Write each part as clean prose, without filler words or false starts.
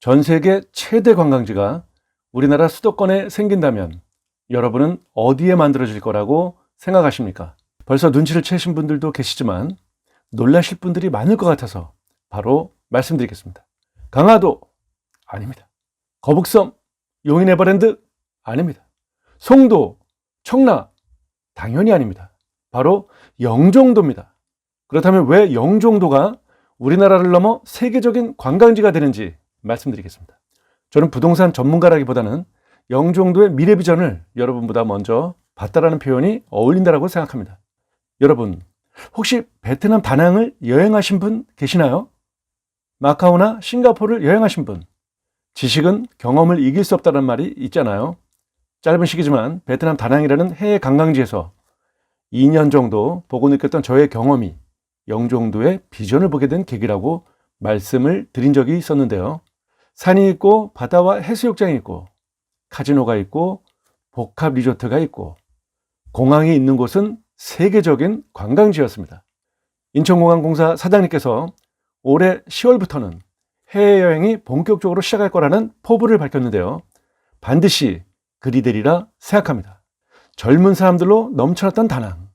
전 세계 최대 관광지가 우리나라 수도권에 생긴다면 여러분은 어디에 만들어질 거라고 생각하십니까? 벌써 눈치를 채신 분들도 계시지만 놀라실 분들이 많을 것 같아서 바로 말씀드리겠습니다. 강화도 아닙니다. 거북섬, 용인 에버랜드 아닙니다. 송도, 청라 당연히 아닙니다. 바로 영종도입니다. 그렇다면 왜 영종도가 우리나라를 넘어 세계적인 관광지가 되는지 말씀드리겠습니다. 저는 부동산 전문가라기보다는 영종도의 미래 비전을 여러분보다 먼저 봤다라는 표현이 어울린다고 생각합니다. 여러분, 혹시 베트남 다낭을 여행하신 분 계시나요? 마카오나 싱가포르를 여행하신 분? 지식은 경험을 이길 수 없다는 말이 있잖아요. 짧은 시기지만 베트남 다낭이라는 해외 관광지에서 2년 정도 보고 느꼈던 저의 경험이 영종도의 비전을 보게 된 계기라고 말씀을 드린 적이 있었는데요. 산이 있고 바다와 해수욕장이 있고 카지노가 있고 복합 리조트가 있고 공항이 있는 곳은 세계적인 관광지였습니다. 인천공항공사 사장님께서 올해 10월부터는 해외여행이 본격적으로 시작할 거라는 포부를 밝혔는데요. 반드시 그리 되리라 생각합니다. 젊은 사람들로 넘쳐났던 다낭,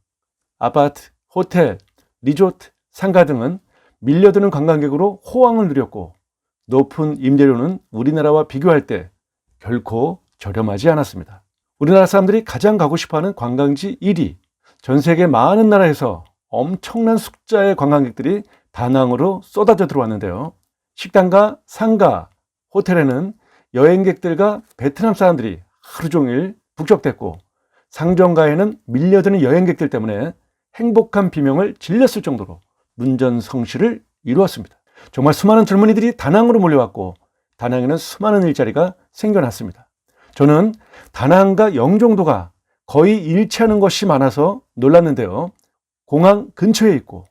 아파트, 호텔, 리조트, 상가 등은 밀려드는 관광객으로 호황을 누렸고 높은 임대료는 우리나라와 비교할 때 결코 저렴하지 않았습니다. 우리나라 사람들이 가장 가고 싶어하는 관광지 1위, 전 세계 많은 나라에서 엄청난 숫자의 관광객들이 다낭으로 쏟아져 들어왔는데요. 식당과 상가, 호텔에는 여행객들과 베트남 사람들이 하루 종일 북적댔고 상점가에는 밀려드는 여행객들 때문에 행복한 비명을 질렸을 정도로 문전성시를 이루었습니다. 정말 수많은 젊은이들이 다낭으로 몰려왔고 다낭에는 수많은 일자리가 생겨났습니다. 저는 다낭과 영종도가 거의 일치하는 것이 많아서 놀랐는데요. 공항 근처에 있고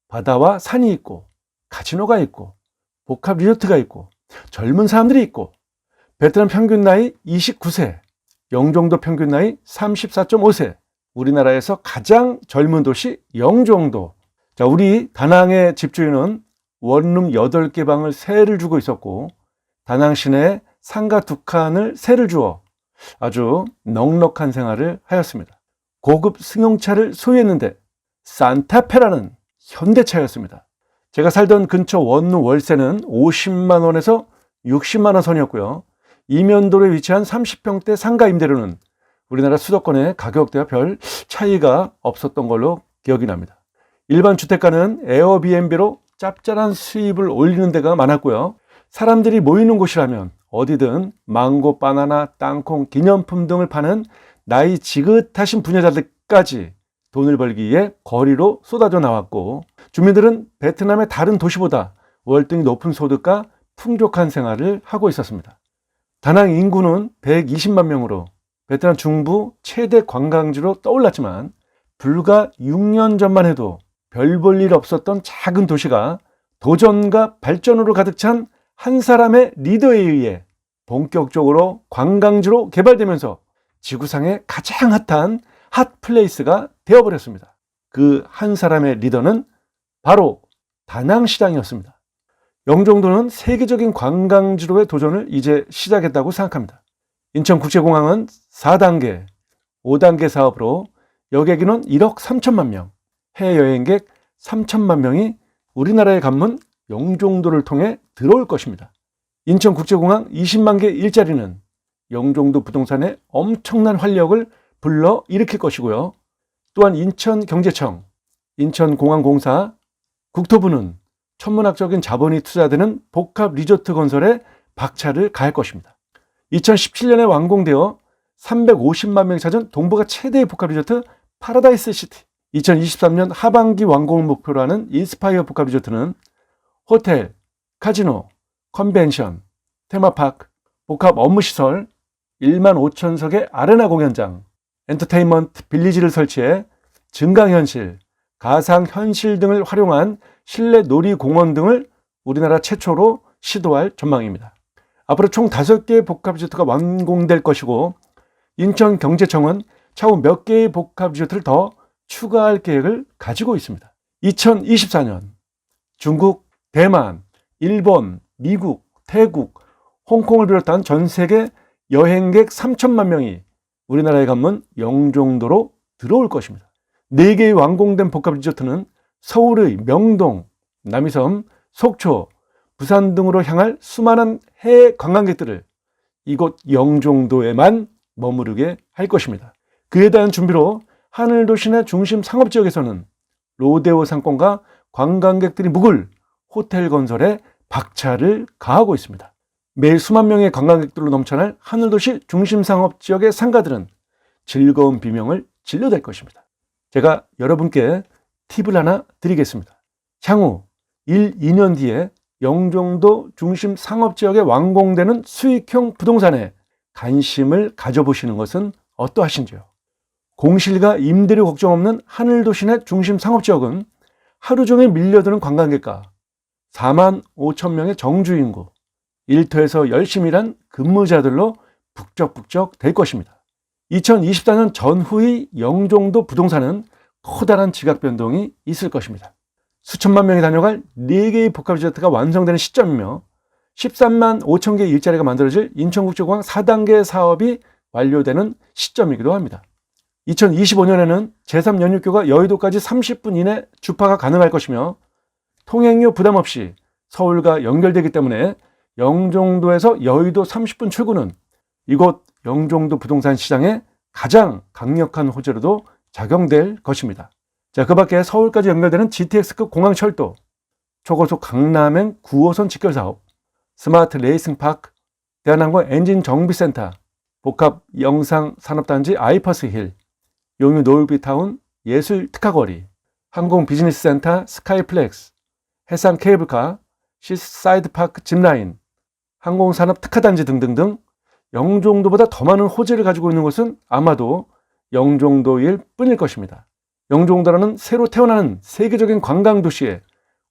바다와 산이 있고 카지노가 있고 복합 리조트가 있고 젊은 사람들이 있고 베트남 평균 나이 29세, 영종도 평균 나이 34.5세, 우리나라에서 가장 젊은 도시 영종도. 자, 우리 다낭의 집주인은 원룸 8개 방을 세를 주고 있었고 다낭 시내에 상가 2칸을 세를 주어 아주 넉넉한 생활을 하였습니다. 고급 승용차를 소유했는데 산타페라는 현대차였습니다. 제가 살던 근처 원룸 월세는 50만 원에서 60만 원 선이었고요. 이면도로에 위치한 30평대 상가 임대료는 우리나라 수도권의 가격대와 별 차이가 없었던 걸로 기억이 납니다. 일반 주택가는 에어비앤비로 짭짤한 수입을 올리는 데가 많았고요. 사람들이 모이는 곳이라면 어디든 망고, 바나나, 땅콩, 기념품 등을 파는 나이 지긋하신 부녀자들까지 돈을 벌기 위해 거리로 쏟아져 나왔고 주민들은 베트남의 다른 도시보다 월등히 높은 소득과 풍족한 생활을 하고 있었습니다. 다낭 인구는 120만 명으로 베트남 중부 최대 관광지로 떠올랐지만 불과 6년 전만 해도 별 볼 일 없었던 작은 도시가 도전과 발전으로 가득 찬 한 사람의 리더에 의해 본격적으로 관광지로 개발되면서 지구상의 가장 핫한 핫플레이스가 되어버렸습니다. 그 한 사람의 리더는 바로 다낭시장이었습니다. 영종도는 세계적인 관광지로의 도전을 이제 시작했다고 생각합니다. 인천국제공항은 4단계, 5단계 사업으로 여객인원 1억 3천만 명, 해외여행객 3천만 명이 우리나라의 관문 영종도를 통해 들어올 것입니다. 인천국제공항 20만 개 일자리는 영종도 부동산의 엄청난 활력을 불러 일으킬 것이고요. 또한 인천경제청, 인천공항공사, 국토부는 천문학적인 자본이 투자되는 복합 리조트 건설에 박차를 가할 것입니다. 2017년에 완공되어 350만 명이 찾은 동북아 최대의 복합 리조트 파라다이스 시티, 2023년 하반기 완공을 목표로 하는 인스파이어 복합 리조트는 호텔, 카지노, 컨벤션, 테마파크, 복합 업무시설, 1만 5천석의 아레나 공연장, 엔터테인먼트 빌리지를 설치해 증강현실, 가상현실 등을 활용한 실내 놀이공원 등을 우리나라 최초로 시도할 전망입니다. 앞으로 총 5개의 복합 리조트가 완공될 것이고 인천경제청은 차후 몇 개의 복합 리조트를 더 추가할 계획을 가지고 있습니다. 2024년 중국, 대만, 일본, 미국, 태국, 홍콩을 비롯한 전 세계 여행객 3천만 명이 우리나라에 가면 영종도로 들어올 것입니다. 4개의 완공된 복합 리조트는 서울의 명동, 남이섬, 속초, 부산 등으로 향할 수많은 해외 관광객들을 이곳 영종도에만 머무르게 할 것입니다. 그에 대한 준비로 하늘도시내 중심 상업지역에서는 로데오 상권과 관광객들이 묵을 호텔 건설에 박차를 가하고 있습니다. 매일 수만 명의 관광객들로 넘쳐날 하늘도시 중심 상업지역의 상가들은 즐거운 비명을 질러댈 것입니다. 제가 여러분께 팁을 하나 드리겠습니다. 향후 1, 2년 뒤에 영종도 중심 상업지역에 완공되는 수익형 부동산에 관심을 가져보시는 것은 어떠하신지요? 공실과 임대료 걱정 없는 하늘도시 내 중심 상업지역은 하루 종일 밀려드는 관광객과 4만 5천 명의 정주인구, 일터에서 열심히 일한 근무자들로 북적북적 될 것입니다. 2024년 전후의 영종도 부동산은 커다란 지각 변동이 있을 것입니다. 수천만 명이 다녀갈 4개의 복합 리조트가 완성되는 시점이며 13만 5천 개의 일자리가 만들어질 인천국제공항 4단계 사업이 완료되는 시점이기도 합니다. 2025년에는 제3연육교가 여의도까지 30분 이내 주파가 가능할 것이며 통행료 부담 없이 서울과 연결되기 때문에 영종도에서 여의도 30분 출구는 이곳 영종도 부동산 시장의 가장 강력한 호재로도 작용될 것입니다. 자, 그 밖에 서울까지 연결되는 GTX급 공항철도, 초고속 강남행 9호선 직결사업, 스마트 레이싱 파크, 대한항공 엔진 정비센터, 복합 영상산업단지 아이퍼스 힐, 용유 노을비타운 예술 특화거리, 항공 비즈니스센터 스카이플렉스, 해상 케이블카, 시사이드파크 짚라인, 항공산업 특화단지 등등등 영종도보다 더 많은 호재를 가지고 있는 곳은 아마도 영종도일 뿐일 것입니다. 영종도라는 새로 태어나는 세계적인 관광도시에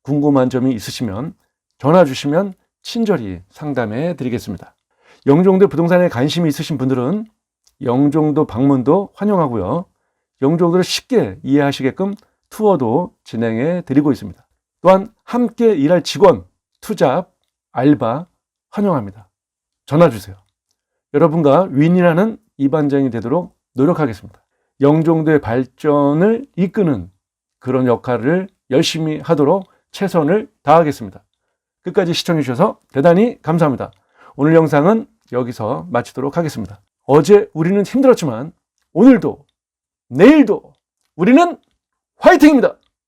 궁금한 점이 있으시면 전화 주시면 친절히 상담해 드리겠습니다. 영종도 부동산에 관심이 있으신 분들은 영종도 방문도 환영하고요. 영종도를 쉽게 이해하시게끔 투어도 진행해 드리고 있습니다. 또한 함께 일할 직원, 투잡, 알바 환영합니다. 전화 주세요. 여러분과 윈윈하는 이반장이 되도록 노력하겠습니다. 영종도의 발전을 이끄는 그런 역할을 열심히 하도록 최선을 다하겠습니다. 끝까지 시청해 주셔서 대단히 감사합니다. 오늘 영상은 여기서 마치도록 하겠습니다. 어제 우리는 힘들었지만 오늘도 내일도 우리는 화이팅입니다.